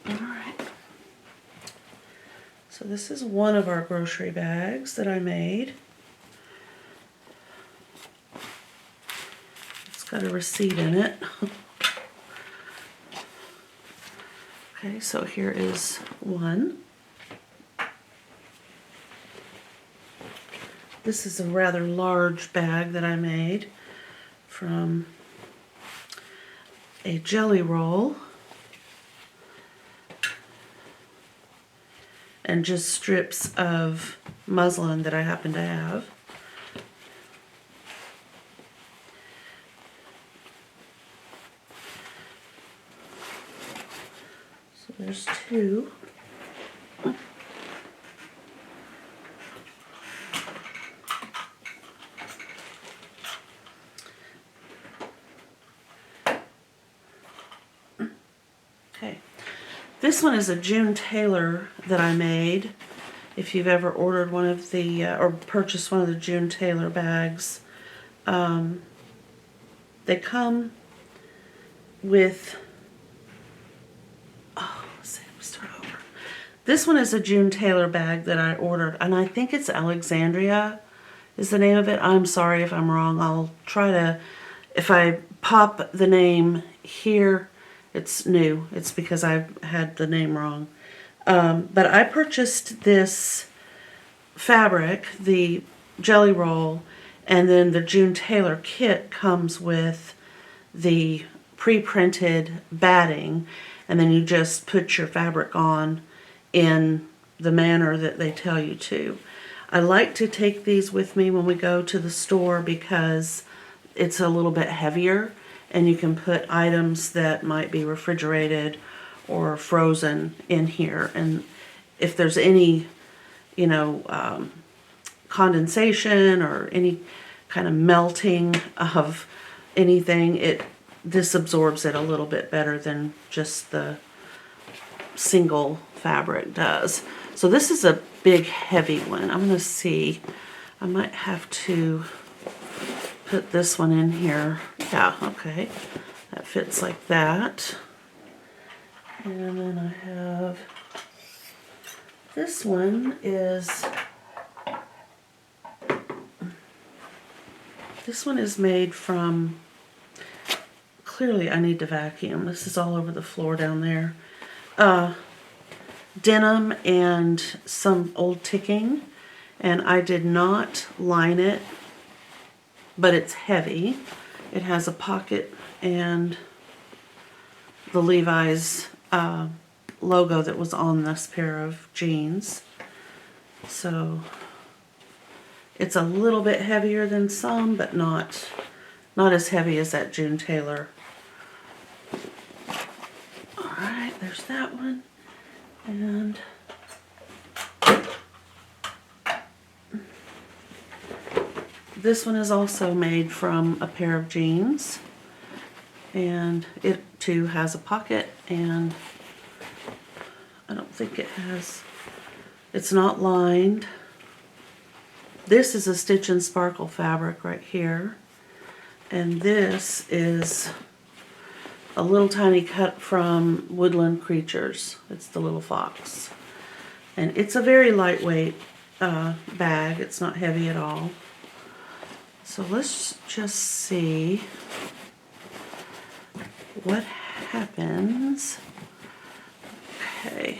Alright. So this is one of our grocery bags that I made. It's got a receipt in it. Okay, so here is one. This is a rather large bag that I made from a jelly roll and just strips of muslin that I happen to have. So there's two. Okay, this one is a June Taylor that I made. If you've ever ordered one of the, or purchased one of the June Taylor bags, they come with, oh, let's see, let's start over. This one is a June Taylor bag that I ordered, and I think it's Alexandria is the name of it. I'm sorry if I'm wrong. I'll try to, if I pop the name here, it's new. It's because I had the name wrong. But I purchased this fabric, the jelly roll, and then the June Taylor kit comes with the pre-printed batting, and then you just put your fabric on in the manner that they tell you to. I like to take these with me when we go to the store because it's a little bit heavier, and you can put items that might be refrigerated or frozen in here. And if there's any, you know, condensation or any kind of melting of anything, this absorbs it a little bit better than just the single fabric does. So this is a big heavy one. I'm going to see. I might have to put this one in here. Yeah, okay. That fits like that. And then I have, this one is made from, clearly I need to vacuum. This is all over the floor down there. Denim and some old ticking. And I did not line it, but it's heavy. It has a pocket and the Levi's logo that was on this pair of jeans. So it's a little bit heavier than some, but not as heavy as that June Taylor. Alright, there's that one. And this one is also made from a pair of jeans. And it too has a pocket, and I don't think it has, it's not lined. This is a Stitch and Sparkle fabric right here. And this is a little tiny cut from Woodland Creatures. It's the little fox. And it's a very lightweight bag. It's not heavy at all. So let's just see what happens. Okay.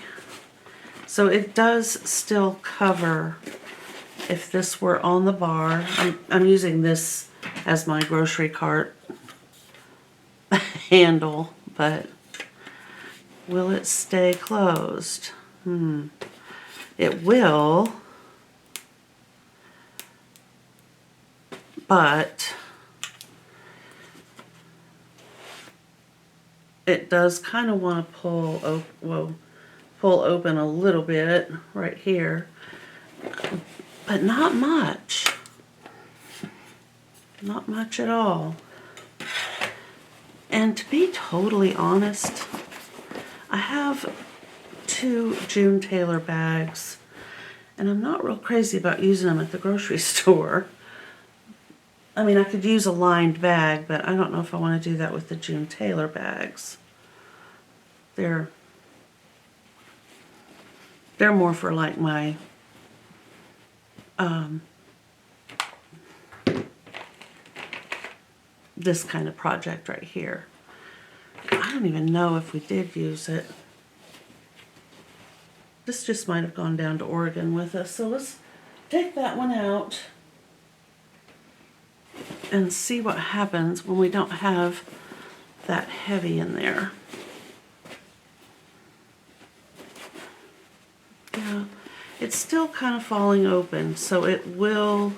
So it does still cover, if this were on the bar. I'm using this as my grocery cart handle, but will it stay closed? It will, but it does kind of want to pull open a little bit right here, but not much. Not much at all. And to be totally honest, I have 2 June Taylor bags, and I'm not real crazy about using them at the grocery store. I mean, I could use a lined bag, but I don't know if I want to do that with the June Taylor bags. They're more for like my this kind of project right here. I don't even know if we did use it. This just might have gone down to Oregon with us. So let's take that one out and see what happens when we don't have that heavy in there. Yeah, it's still kind of falling open, so it will,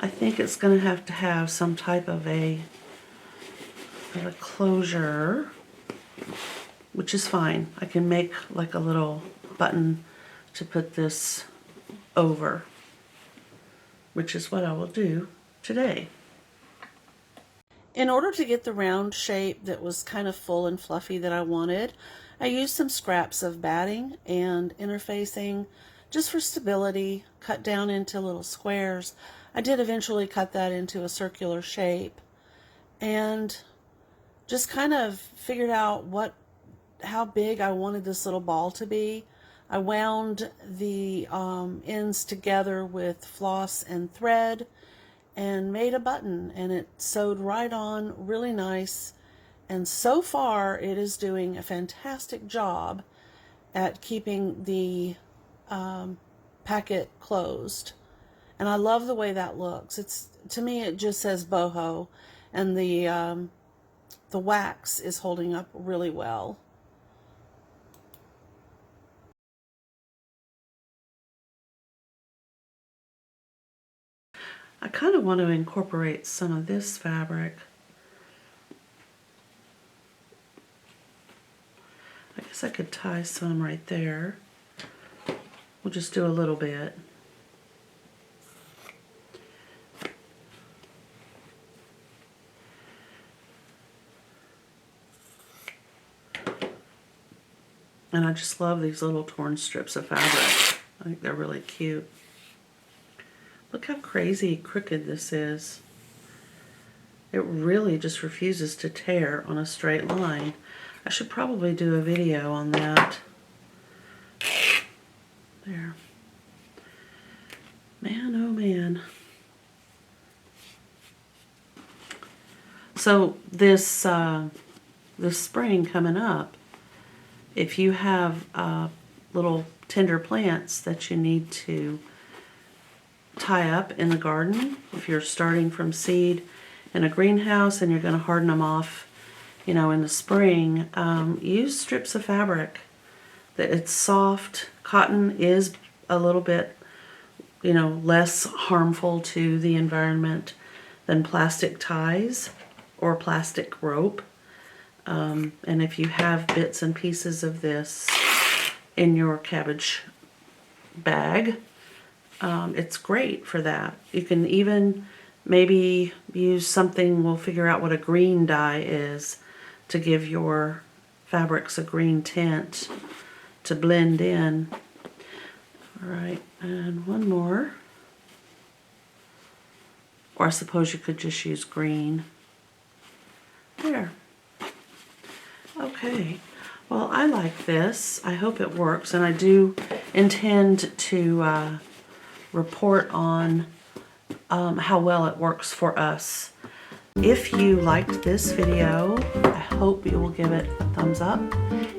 I think it's going to have some type of a closure, which is fine. I can make like a little button to put this over, which is what I will do today. In order to get the round shape that was kind of full and fluffy that I wanted, I used some scraps of batting and interfacing just for stability, cut down into little squares. I did eventually cut that into a circular shape, and just kind of figured out how big I wanted this little ball to be. I wound the ends together with floss and thread and made a button, and it sewed right on really nice. And so far it is doing a fantastic job at keeping the packet closed. And I love the way that looks. To me it just says boho, and the wax is holding up really well. I kind of want to incorporate some of this fabric. I guess I could tie some right there. We'll just do a little bit. And I just love these little torn strips of fabric. I think they're really cute. Look how crazy crooked this is. It really just refuses to tear on a straight line. I should probably do a video on that. There. Man, oh man. So this spring coming up, if you have little tender plants that you need to tie up in the garden, if you're starting from seed in a greenhouse and you're going to harden them off, you know, in the spring, use strips of fabric. It's soft. Cotton is a little bit, you know, less harmful to the environment than plastic ties or plastic rope. And if you have bits and pieces of this in your cabbage bag, it's great for that. You can even maybe use something, we'll figure out what a green dye is, to give your fabrics a green tint to blend in. All right, and one more. Or I suppose you could just use green. There. Okay, well, I like this. I hope it works, and I do intend to report on how well it works for us. If you liked this video, I hope you will give it a thumbs up.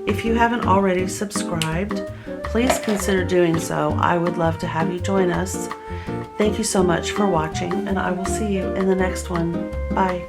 If you haven't already subscribed, please consider doing so. I would love to have you join us. Thank you so much for watching, and I will see you in the next one. Bye.